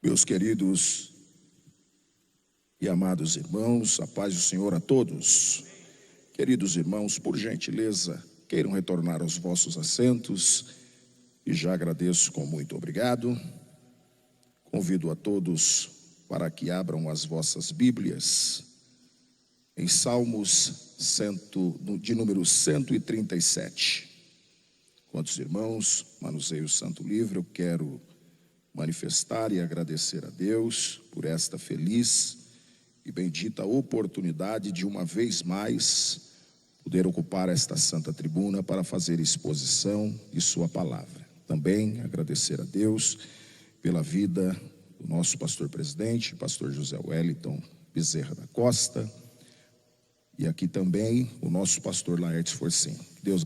Meus queridos e amados irmãos, a paz do Senhor a todos. Queridos irmãos, por gentileza, queiram retornar aos vossos assentos e já agradeço com muito obrigado. Convido a todos para que abram as vossas Bíblias em Salmos de número 137. Quantos irmãos manuseiam o Santo Livro, eu quero manifestar e agradecer a Deus por esta feliz e bendita oportunidade de uma vez mais poder ocupar esta santa tribuna para fazer exposição de sua palavra. Também agradecer a Deus pela vida do nosso pastor presidente, pastor José Wellington Bezerra da Costa, e aqui também o nosso pastor Laertes Forcim. Deus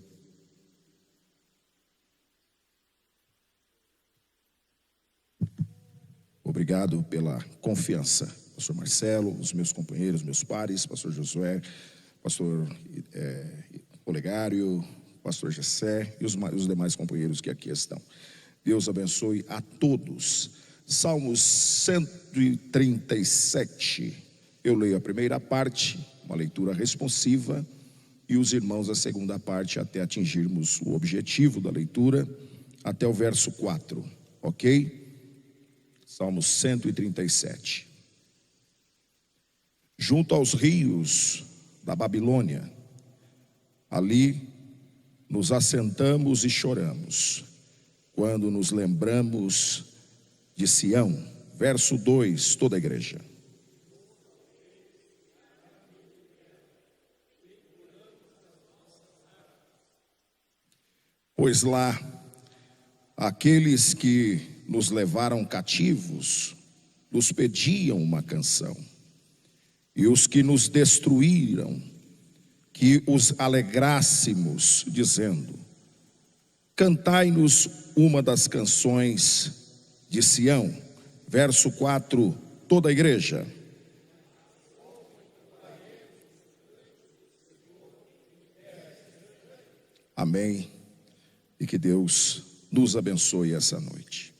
obrigado pela confiança, pastor Marcelo, os meus companheiros, meus pares, pastor Josué, pastor Olegário, pastor Gessé e os demais companheiros que aqui estão. Deus abençoe a todos. Salmos 137, eu leio a primeira parte, uma leitura responsiva, e os irmãos a segunda parte até atingirmos o objetivo da leitura, até o verso 4, ok? Salmos 137. Junto aos rios da Babilônia, ali nos assentamos e choramos, quando nos lembramos de Sião. Verso 2, toda a igreja. Pois lá, aqueles que nos levaram cativos, nos pediam uma canção, e os que nos destruíram, que os alegrássemos, dizendo: cantai-nos uma das canções de Sião. Verso 4, toda a igreja. Amém, e que Deus nos abençoe essa noite.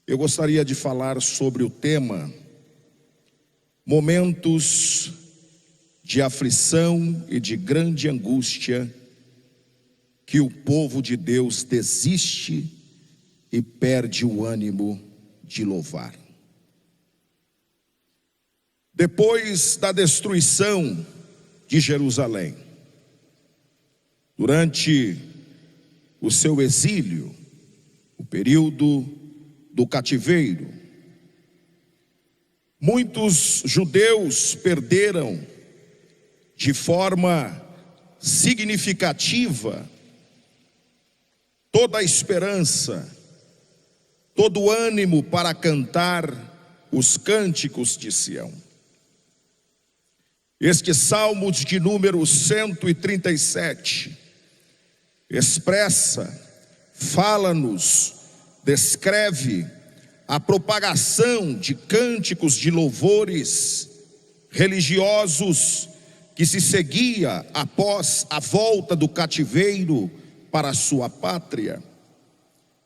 Eu gostaria de falar sobre o tema momentos de aflição e de grande angústia que o povo de Deus desiste e perde o ânimo de louvar. Depois da destruição de Jerusalém, durante o seu exílio, o período do cativeiro, muitos judeus perderam de forma significativa toda a esperança, todo o ânimo para cantar os cânticos de Sião. Este Salmo de número 137 expressa, fala-nos, descreve a propagação de cânticos de louvores religiosos que se seguia após a volta do cativeiro para a sua pátria,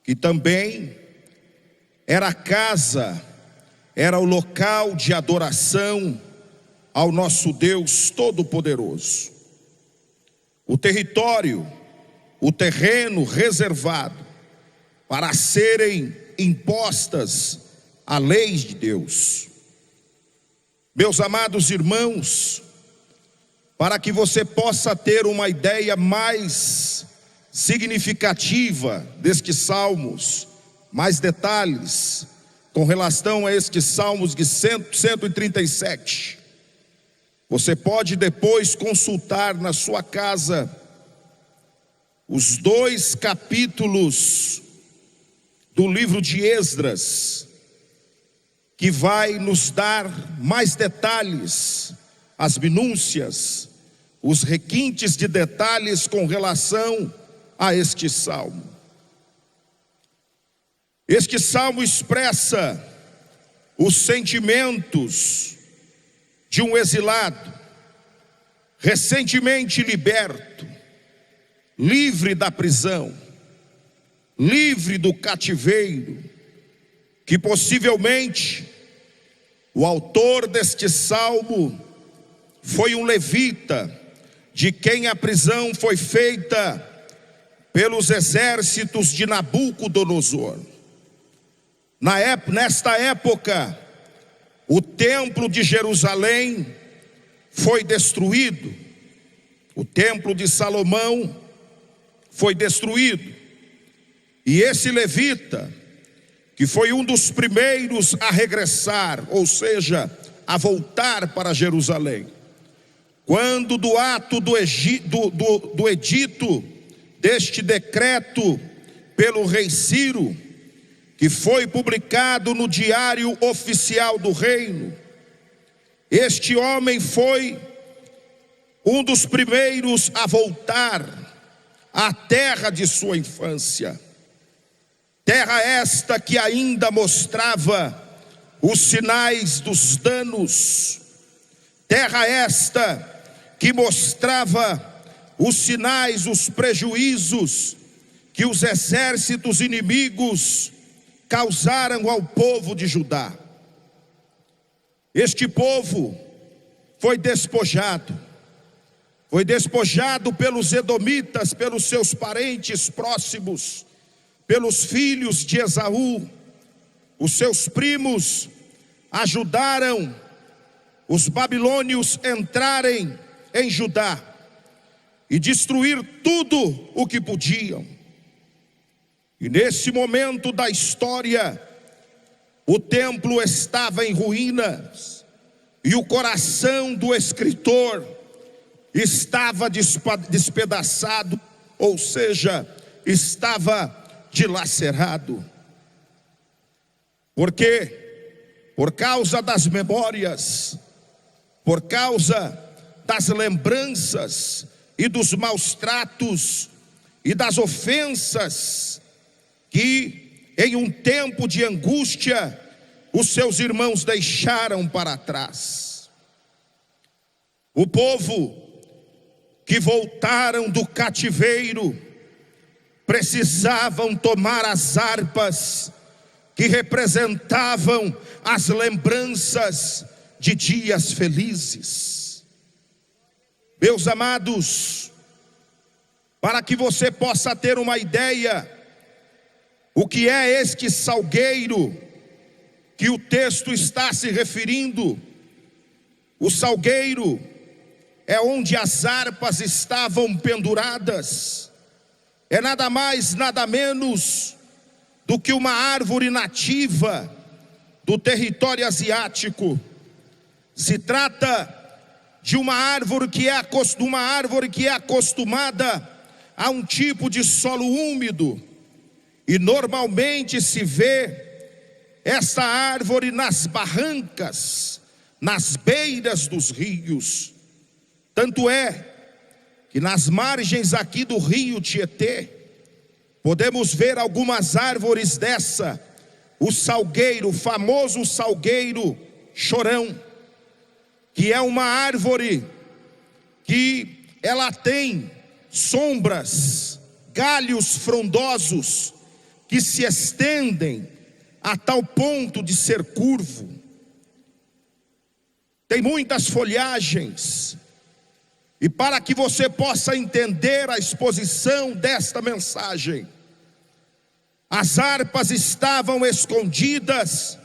que também era a casa, era o local de adoração ao nosso Deus Todo-Poderoso. O território, o terreno reservado para serem impostas a lei de Deus. Meus amados irmãos, para que você possa ter uma ideia mais significativa destes salmos, mais detalhes com relação a estes salmos de 137, você pode depois consultar na sua casa os 2 capítulos do livro de Esdras, que vai nos dar mais detalhes, as minúcias, os requintes de detalhes com relação a este salmo. Este salmo expressa os sentimentos de um exilado, recentemente liberto, livre da prisão, livre do cativeiro, que possivelmente o autor deste salmo foi um levita, de quem a prisão foi feita pelos exércitos de Nabucodonosor. Nesta época, o templo de Jerusalém foi destruído, o templo de Salomão foi destruído, e esse levita, que foi um dos primeiros a regressar, ou seja, a voltar para Jerusalém, quando do ato do edito, deste decreto pelo rei Ciro, que foi publicado no Diário Oficial do Reino, este homem foi um dos primeiros a voltar à terra de sua infância, terra esta que ainda mostrava os sinais dos danos, terra esta que mostrava os sinais, os prejuízos que os exércitos inimigos causaram ao povo de Judá. Este povo foi despojado pelos edomitas, pelos seus parentes próximos, pelos filhos de Esaú. Os seus primos ajudaram os babilônios entrarem em Judá e destruir tudo o que podiam. E nesse momento da história, o templo estava em ruínas e o coração do escritor estava despedaçado, ou seja, estava dilacerado. Por quê? Por causa das memórias, por causa das lembranças e dos maus tratos e das ofensas que em um tempo de angústia os seus irmãos deixaram para trás. O povo que voltaram do cativeiro precisavam tomar as harpas que representavam as lembranças de dias felizes. Meus amados, para que você possa ter uma ideia, o que é este salgueiro que o texto está se referindo? O salgueiro é onde as harpas estavam penduradas, é nada mais, nada menos do que uma árvore nativa do território asiático. Se trata de uma árvore que é acostumada a um tipo de solo úmido, e normalmente se vê essa árvore nas barrancas, nas beiras dos rios. Tanto é que nas margens aqui do rio Tietê podemos ver algumas árvores dessa, o salgueiro, o famoso salgueiro chorão, que é uma árvore que ela tem sombras, galhos frondosos que se estendem a tal ponto de ser curvo. Tem muitas folhagens. E para que você possa entender a exposição desta mensagem, as harpas estavam escondidas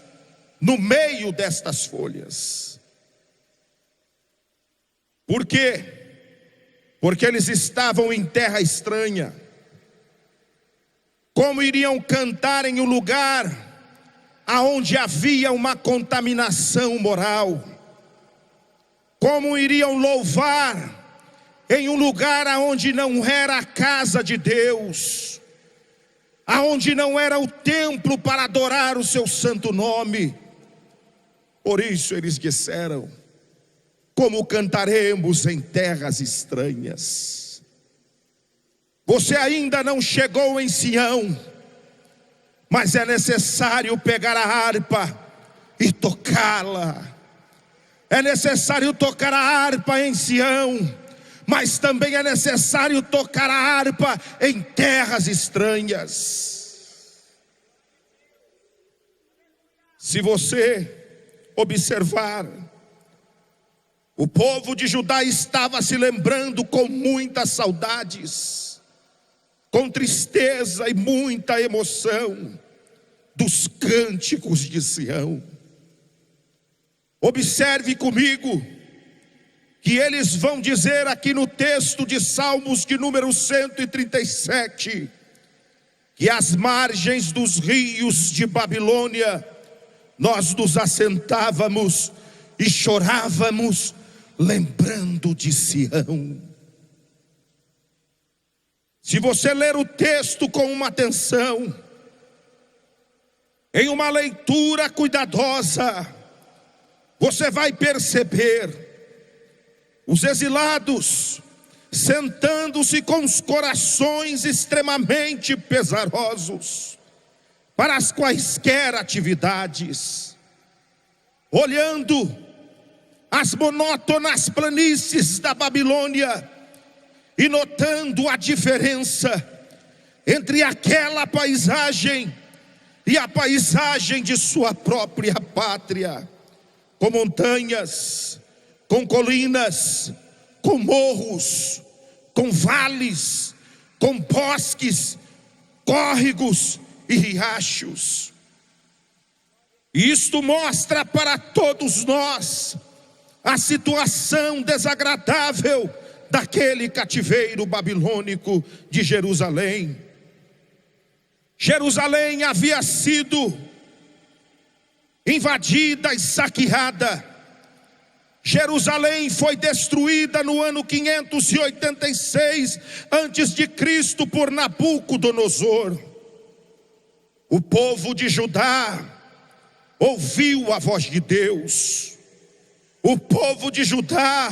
no meio destas folhas. Por quê? Porque eles estavam em terra estranha. Como iriam cantar em um lugar aonde havia uma contaminação moral? Como iriam louvar em um lugar aonde não era a casa de Deus, aonde não era o templo para adorar o seu santo nome? Por isso eles disseram: como cantaremos em terras estranhas? Você ainda não chegou em Sião, mas é necessário pegar a harpa e tocá-la. É necessário tocar a harpa em Sião, mas também é necessário tocar a harpa em terras estranhas. Se você observar, o povo de Judá estava se lembrando com muitas saudades, com tristeza e muita emoção, dos cânticos de Sião. Observe comigo, que eles vão dizer aqui no texto de Salmos de número 137, que às margens dos rios de Babilônia, nós nos assentávamos e chorávamos, lembrando de Sião. Se você ler o texto com uma atenção, em uma leitura cuidadosa, você vai perceber os exilados sentando-se com os corações extremamente pesarosos para as quaisquer atividades, olhando as monótonas planícies da Babilônia e notando a diferença entre aquela paisagem e a paisagem de sua própria pátria, com montanhas, com colinas, com morros, com vales, com bosques, córregos e riachos. E isto mostra para todos nós a situação desagradável daquele cativeiro babilônico de Jerusalém. Jerusalém havia sido invadida e saqueada. Jerusalém foi destruída no ano 586 a.C. por Nabucodonosor. O povo de Judá ouviu a voz de Deus. O povo de Judá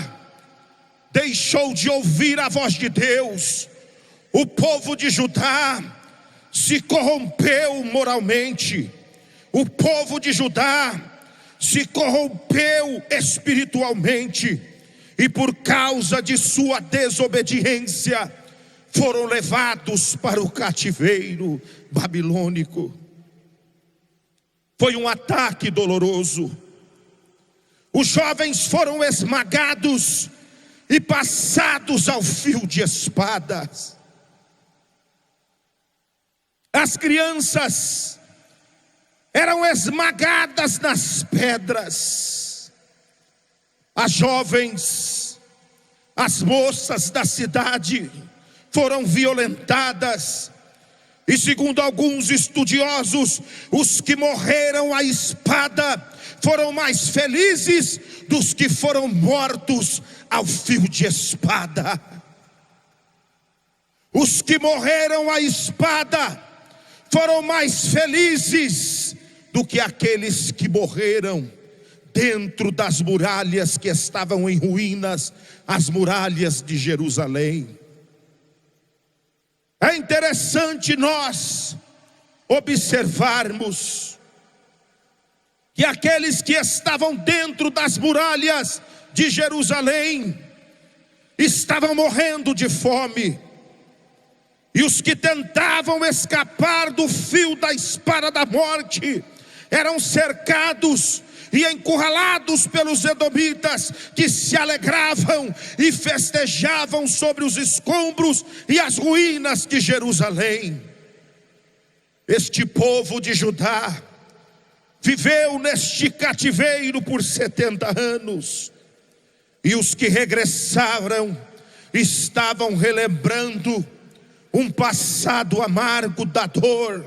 deixou de ouvir a voz de Deus. O povo de Judá se corrompeu moralmente. O povo de Judá se corrompeu espiritualmente, e por causa de sua desobediência foram levados para o cativeiro babilônico. Foi um ataque doloroso. Os jovens foram esmagados e passados ao fio de espadas. As crianças eram esmagadas nas pedras. As jovens, as moças da cidade foram violentadas. E segundo alguns estudiosos, os que morreram à espada foram mais felizes dos que foram mortos ao fio de espada. Os que morreram à espada foram mais felizes do que aqueles que morreram dentro das muralhas que estavam em ruínas, as muralhas de Jerusalém. É interessante nós observarmos que aqueles que estavam dentro das muralhas de Jerusalém estavam morrendo de fome, e os que tentavam escapar do fio da espada da morte eram cercados e encurralados pelos edomitas, que se alegravam e festejavam sobre os escombros e as ruínas de Jerusalém. Este povo de Judá viveu neste cativeiro por 70 anos, e os que regressaram estavam relembrando um passado amargo da dor,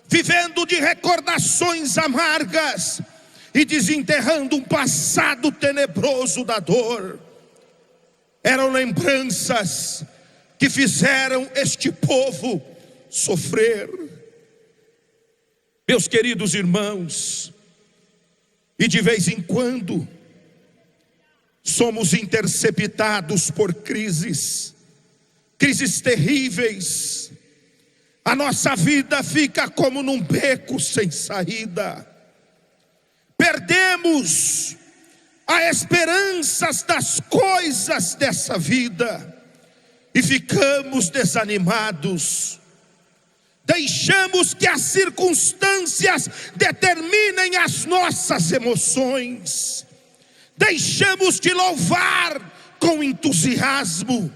vivendo de recordações amargas e desenterrando um passado tenebroso da dor. Eram lembranças que fizeram este povo sofrer. Meus queridos irmãos, e de vez em quando somos interceptados por crises terríveis. A nossa vida fica como num beco sem saída. Perdemos a esperança das coisas dessa vida e ficamos desanimados. deixamos que as circunstâncias determinem as nossas emoções, deixamos de louvar com entusiasmo,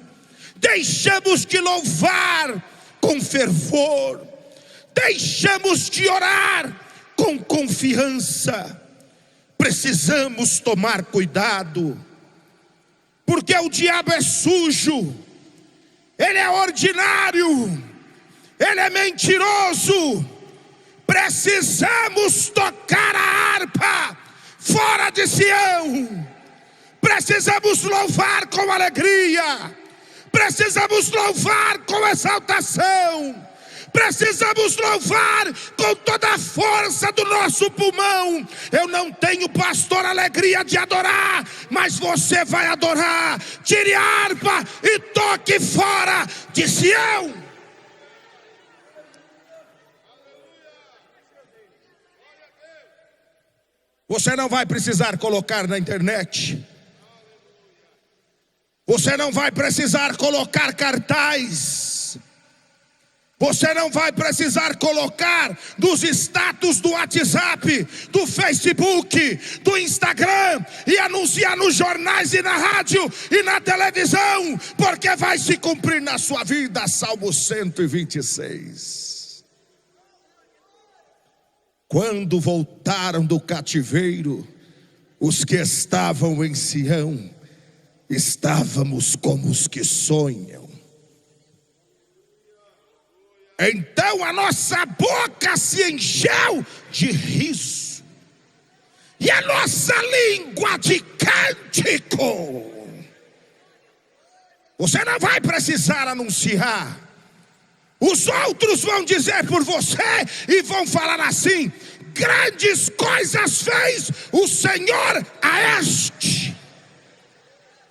deixamos de louvar com fervor, deixamos de orar com confiança. Precisamos tomar cuidado, porque o diabo é sujo, ele é ordinário, ele é mentiroso. Precisamos tocar a harpa fora de Sião, precisamos louvar com alegria, precisamos louvar com exaltação, precisamos louvar com toda a força do nosso pulmão. Eu não tenho, pastor, alegria de adorar, mas você vai adorar. Tire a harpa e toque fora de Sião. Você não vai precisar colocar na internet, você não vai precisar colocar cartaz, você não vai precisar colocar nos status do WhatsApp, do Facebook, do Instagram e anunciar nos jornais e na rádio e na televisão, porque vai se cumprir na sua vida. Salmo 126. Quando voltaram do cativeiro, os que estavam em Sião, estávamos como os que sonham. Então a nossa boca se encheu de riso, e a nossa língua de cântico. Você não vai precisar anunciar. Os outros vão dizer por você e vão falar assim: grandes coisas fez o Senhor a este.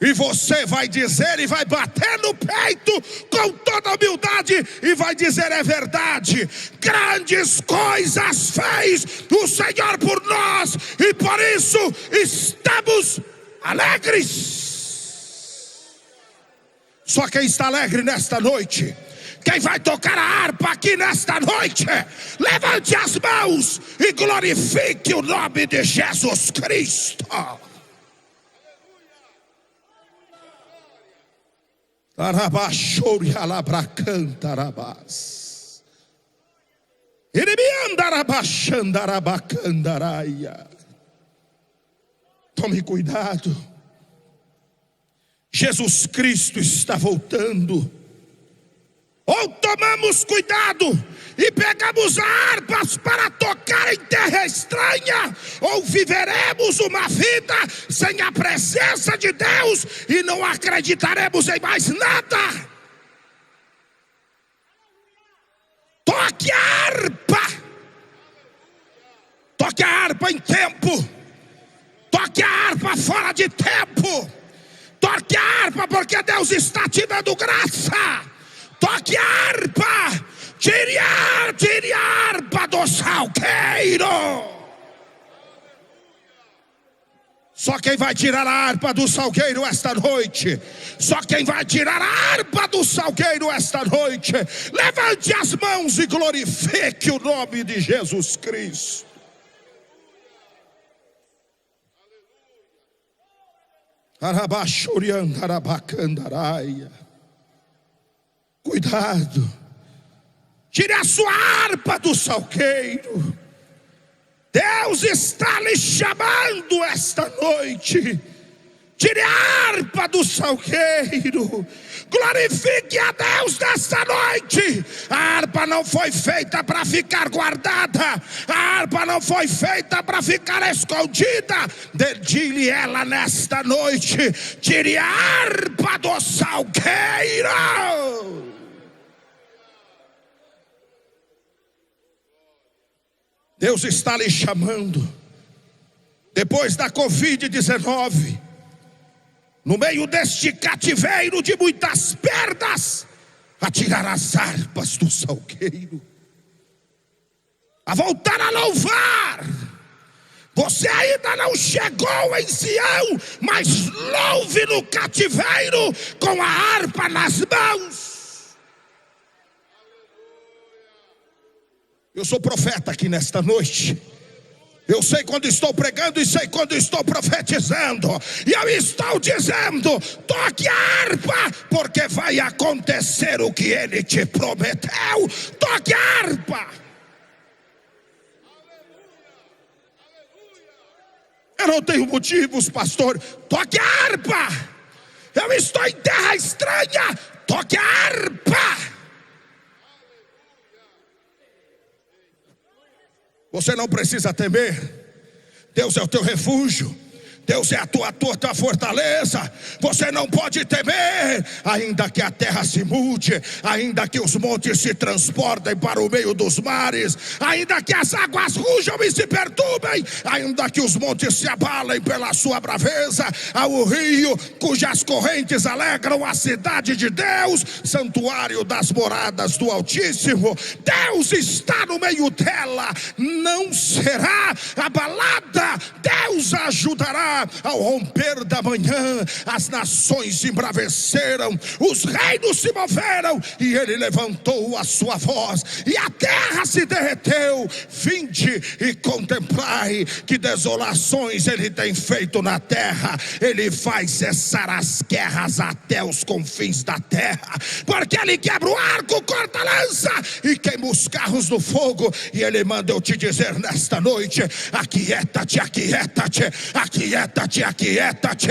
E você vai dizer e vai bater no peito com toda humildade e vai dizer: é verdade, grandes coisas fez o Senhor por nós, e por isso estamos alegres. Só quem está alegre nesta noite, quem vai tocar a harpa aqui nesta noite, levante as mãos e glorifique o nome de Jesus Cristo. Tome cuidado, Jesus Cristo está voltando. Ou tomamos cuidado e pegamos harpas para tocar em terra estranha, ou viveremos uma vida sem a presença de Deus e não acreditaremos em mais nada. Toque a harpa, toque a harpa em tempo, toque a harpa fora de tempo, toque a harpa porque Deus está te dando graça. Toque a harpa, tire a harpa do salgueiro. Só quem vai tirar a harpa do salgueiro esta noite, só quem vai tirar a harpa do salgueiro esta noite, levante as mãos e glorifique o nome de Jesus Cristo. Arabachuriandarabacandaraia. Cuidado, tire a sua harpa do salgueiro. Deus está lhe chamando esta noite. Tire a harpa do salgueiro. Glorifique a Deus nesta noite. A harpa não foi feita para ficar guardada, a harpa não foi feita para ficar escondida. Dedilhe ela nesta noite. Tire a harpa do salgueiro. Deus está lhe chamando. Depois da Covid-19, no meio deste cativeiro de muitas perdas, a tirar as harpas do salgueiro, a voltar a louvar. Você ainda não chegou em Sião, mas louve no cativeiro com a harpa nas mãos. Eu sou profeta aqui nesta noite. Eu sei quando estou pregando e sei quando estou profetizando. E eu estou dizendo: toque a harpa, porque vai acontecer o que ele te prometeu. Toque a harpa. Eu não tenho motivos, pastor. Toque a harpa. Eu estou em terra estranha. Toque a harpa. Você não precisa temer. Deus é o teu refúgio. Deus é a tua fortaleza. Você não pode temer, ainda que a terra se mude, ainda que os montes se transportem para o meio dos mares, ainda que as águas rujam e se perturbem, ainda que os montes se abalem pela sua braveza. Ao rio cujas correntes alegram a cidade de Deus, santuário das moradas do Altíssimo. Deus está no meio dela, não será abalada. Deus a ajudará. Ao romper da manhã, as nações se embraveceram, os reinos se moveram, e ele levantou a sua voz, e a terra se derreteu. Vinde e contemplai que desolações ele tem feito na terra. Ele faz cessar as guerras até os confins da terra, porque ele quebra o arco, corta a lança e queima os carros no fogo. E ele manda eu te dizer nesta noite: aquieta-te, aquieta-te, aquieta-te, aquieta-te, aquieta-te,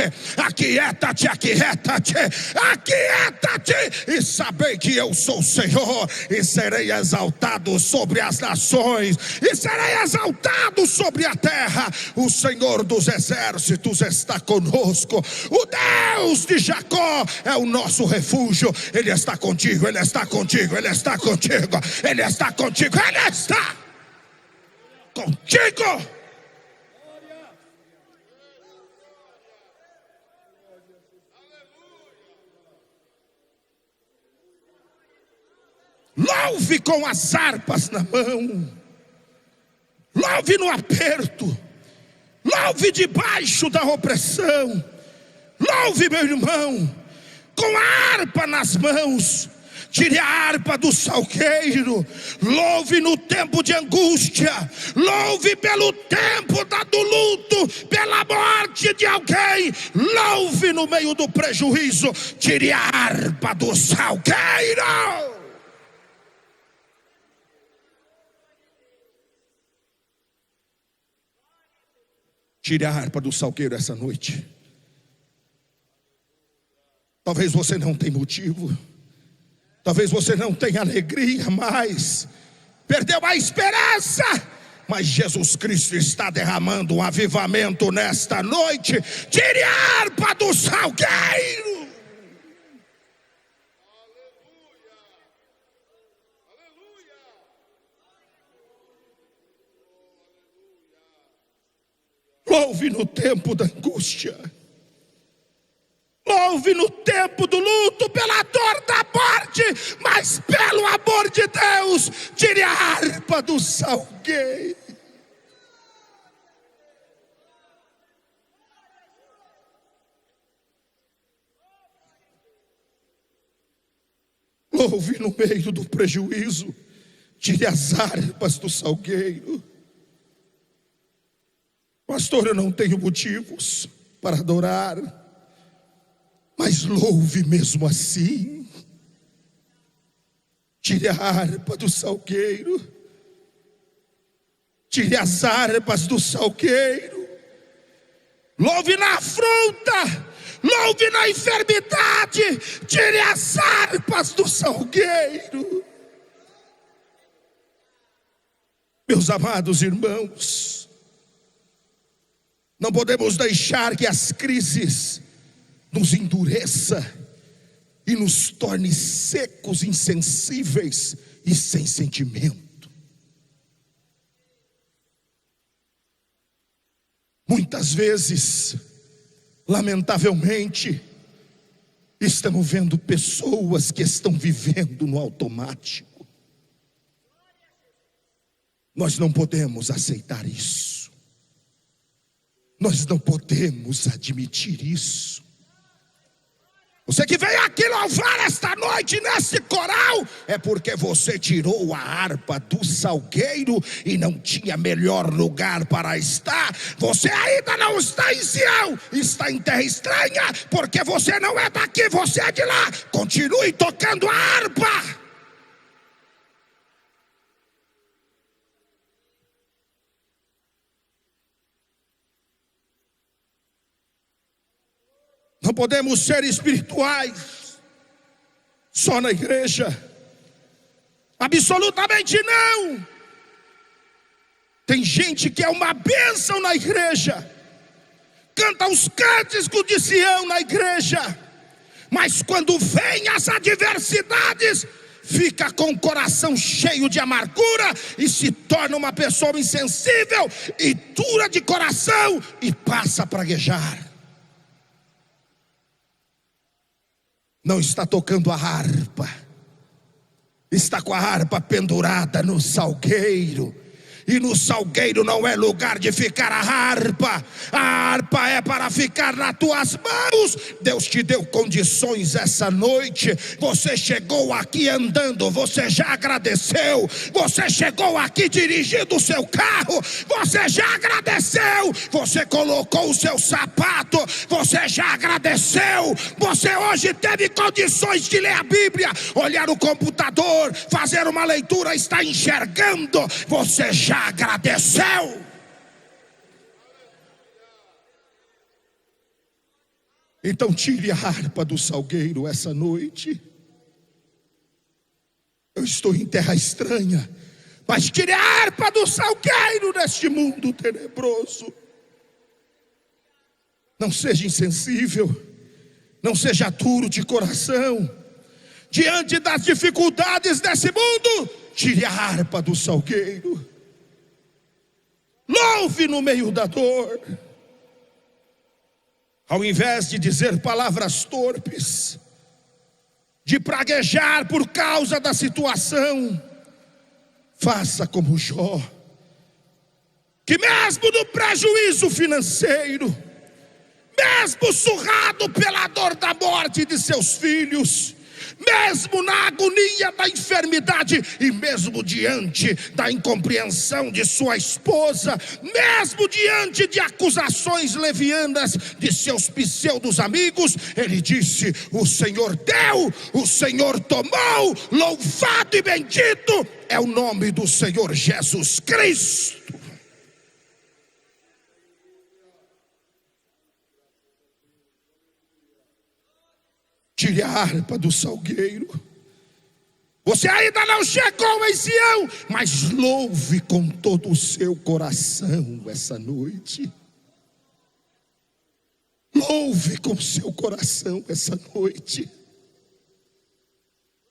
aquieta-te, aquieta-te, e sabei que eu sou o Senhor, e serei exaltado sobre as nações, e serei exaltado sobre a terra. O Senhor dos exércitos está conosco. O Deus de Jacó é o nosso refúgio. Ele está contigo, ele está contigo, ele está contigo, ele está contigo, ele está contigo. Louve com as harpas na mão, louve no aperto, louve debaixo da opressão, louve, meu irmão, com a harpa nas mãos. Tire a harpa do salgueiro, louve no tempo de angústia, louve pelo tempo do luto, pela morte de alguém, louve no meio do prejuízo. Tire a harpa do salgueiro. Tire a harpa do salgueiro essa noite. Talvez você não tenha motivo, talvez você não tenha alegria mais, perdeu a esperança, mas Jesus Cristo está derramando um avivamento nesta noite. Tire a harpa do salgueiro. Louve no tempo da angústia, louve no tempo do luto, pela dor da morte, mas pelo amor de Deus, tire a harpa do salgueiro. Louve no meio do prejuízo, tire as harpas do salgueiro. Pastor, eu não tenho motivos para adorar, mas louve mesmo assim. Tire a harpa do salgueiro, tire as harpas do salgueiro. Louve na afronta, louve na enfermidade, tire as harpas do salgueiro. Meus amados irmãos, não podemos deixar que as crises nos endureça e nos torne secos, insensíveis e sem sentimento. Muitas vezes, lamentavelmente, estamos vendo pessoas que estão vivendo no automático. Nós não podemos aceitar isso. Nós não podemos admitir isso. Você que veio aqui louvar esta noite nesse coral, é porque você tirou a harpa do salgueiro e não tinha melhor lugar para estar. Você ainda não está em Sião, está em terra estranha, porque você não é daqui, você é de lá. Continue tocando a harpa. Não podemos ser espirituais só na igreja. Absolutamente não. Tem gente que é uma bênção na igreja, canta os cânticos de Sião na igreja, mas quando vem as adversidades, fica com o coração cheio de amargura e se torna uma pessoa insensível e dura de coração e passa a praguejar. Não está tocando a harpa, está com a harpa pendurada no salgueiro. E no salgueiro não é lugar de ficar a harpa é para ficar nas tuas mãos. Deus te deu condições essa noite. Você chegou aqui andando, você já agradeceu. Você chegou aqui dirigindo o seu carro, você já agradeceu. Você colocou o seu sapato, você já agradeceu. Você hoje teve condições de ler a Bíblia, olhar o computador, fazer uma leitura, está enxergando. Você já agradeceu. Então tire a harpa do salgueiro essa noite. Eu estou em terra estranha, mas tire a harpa do salgueiro neste mundo tenebroso. Não seja insensível, não seja duro de coração. Diante das dificuldades desse mundo, tire a harpa do salgueiro. Louve no meio da dor. Ao invés de dizer palavras torpes, de praguejar por causa da situação, faça como Jó, que mesmo no prejuízo financeiro, mesmo surrado pela dor da morte de seus filhos, mesmo na agonia da enfermidade e mesmo diante da incompreensão de sua esposa, mesmo diante de acusações levianas de seus pseudos amigos, ele disse: o Senhor deu, o Senhor tomou, louvado e bendito é o nome do Senhor Jesus Cristo. Tire a harpa do salgueiro. Você ainda não chegou em Sião, mas louve com todo o seu coração essa noite. Louve com o seu coração essa noite.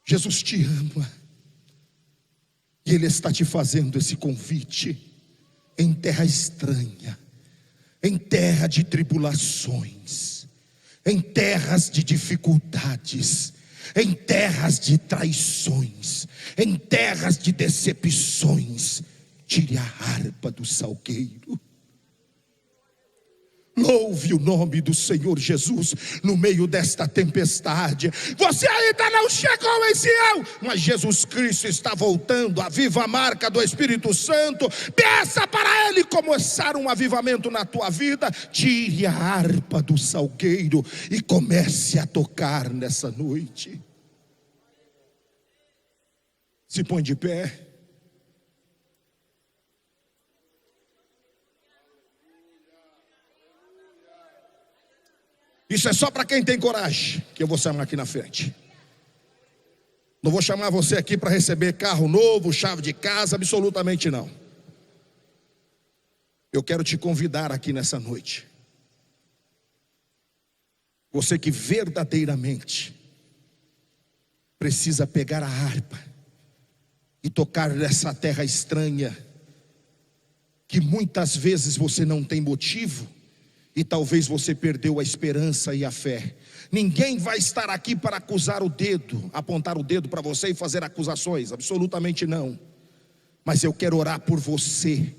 Jesus te ama, e Ele está te fazendo esse convite em terra estranha, em terra de tribulações, em terras de dificuldades, em terras de traições, em terras de decepções. Tire a harpa do salgueiro. Louve o nome do Senhor Jesus no meio desta tempestade. Você ainda não chegou em Sião, mas Jesus Cristo está voltando. A viva marca do Espírito Santo. Peça para Ele começar um avivamento na tua vida. Tire a harpa do salgueiro e comece a tocar nessa noite. Se põe de pé. Isso é só para quem tem coragem, que eu vou chamar aqui na frente. Não vou chamar você aqui para receber carro novo, chave de casa, absolutamente não. Eu quero te convidar aqui nessa noite. Você que verdadeiramente precisa pegar a harpa e tocar nessa terra estranha, que muitas vezes você não tem motivo, e talvez você perdeu a esperança e a fé. Ninguém vai estar aqui para acusar o dedo, apontar o dedo para você e fazer acusações, absolutamente não. Mas eu quero orar por você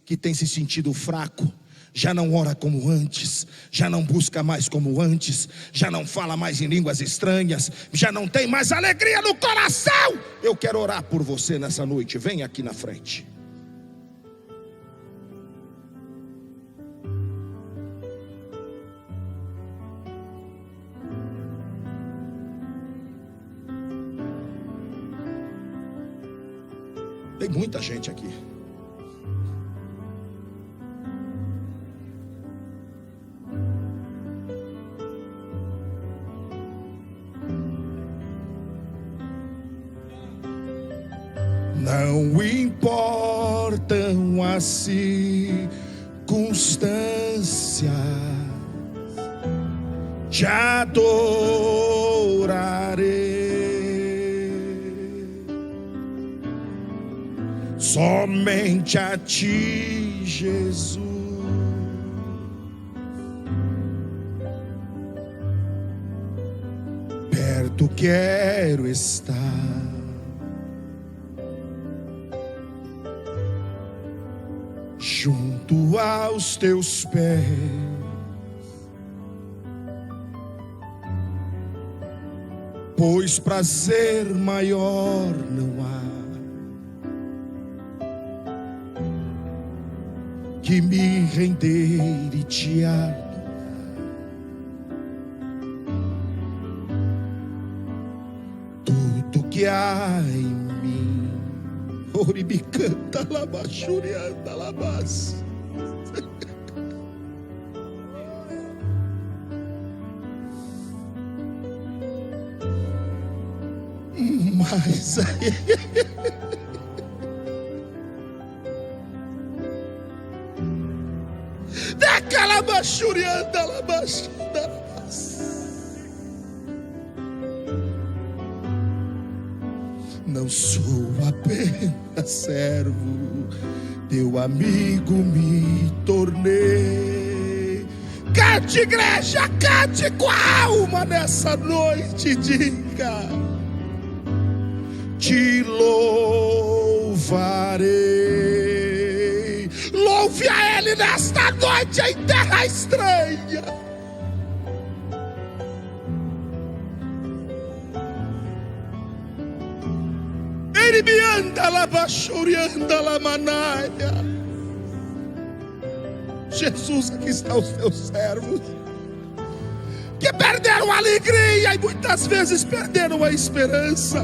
que tem se sentido fraco, já não ora como antes, já não busca mais como antes, já não fala mais em línguas estranhas, já não tem mais alegria no coração, eu quero orar por você nessa noite. Vem aqui na frente. Tem muita gente aqui. Não importam as circunstâncias, te adorarei. Somente a ti, Jesus, perto quero estar. Junto aos teus pés, pois prazer maior não há que me render e te adorar. Tudo que há em mim, oribicanta labachurianda labas. Mas daquela bachurianda labachurianda. Não sou apenas servo, teu amigo me tornei. Cante, igreja, cante com a alma nessa noite, diga: te louvarei. Louve a Ele nesta noite em terra estranha. Ele me anda lá baixurianda lá manaia. Jesus, aqui estão os teus servos que perderam a alegria e muitas vezes perderam a esperança.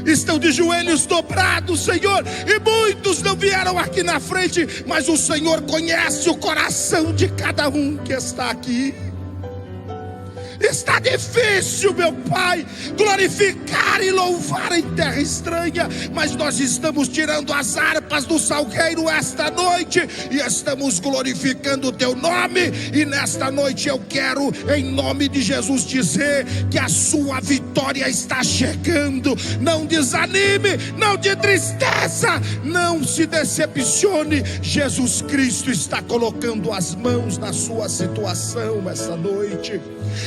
Estão de joelhos dobrados, Senhor, e muitos não vieram aqui na frente, mas o Senhor conhece o coração de cada um que está aqui. Está difícil, meu Pai, glorificar e louvar em terra estranha, mas nós estamos tirando as harpas do salgueiro esta noite e estamos glorificando o teu nome. E nesta noite eu quero, em nome de Jesus, dizer que a sua vitória está chegando. Não desanime, não de tristeza, não se decepcione. Jesus Cristo está colocando as mãos na sua situação essa noite.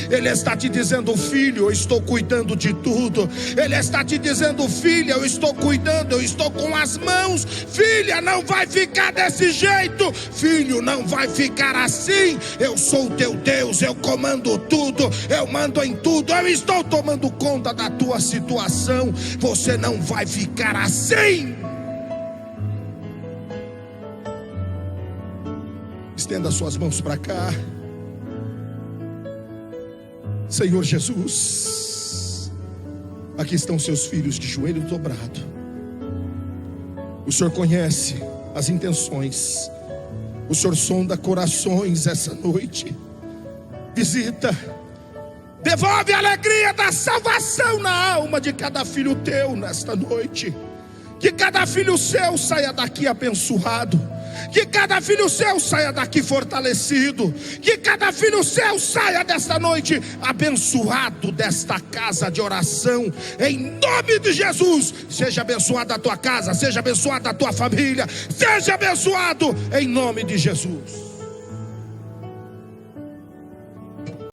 Ele está te dizendo: filho, eu estou cuidando de tudo. Ele está te dizendo: filha, eu estou cuidando, eu estou com as mãos. Filha, não vai ficar desse jeito. Filho, não vai ficar assim. Eu sou o teu Deus, eu comando tudo, eu mando em tudo, eu estou tomando conta da tua situação. Você não vai ficar assim. Estenda suas mãos para cá. Senhor Jesus, aqui estão seus filhos de joelho dobrado. O Senhor conhece as intenções, o Senhor sonda corações essa noite. Visita, devolve a alegria da salvação na alma de cada filho teu nesta noite. Que cada filho seu saia daqui abençoado, que cada filho seu saia daqui fortalecido, que cada filho seu saia desta noite abençoado desta casa de oração, em nome de Jesus. Seja abençoada a tua casa, seja abençoada a tua família, seja abençoado em nome de Jesus.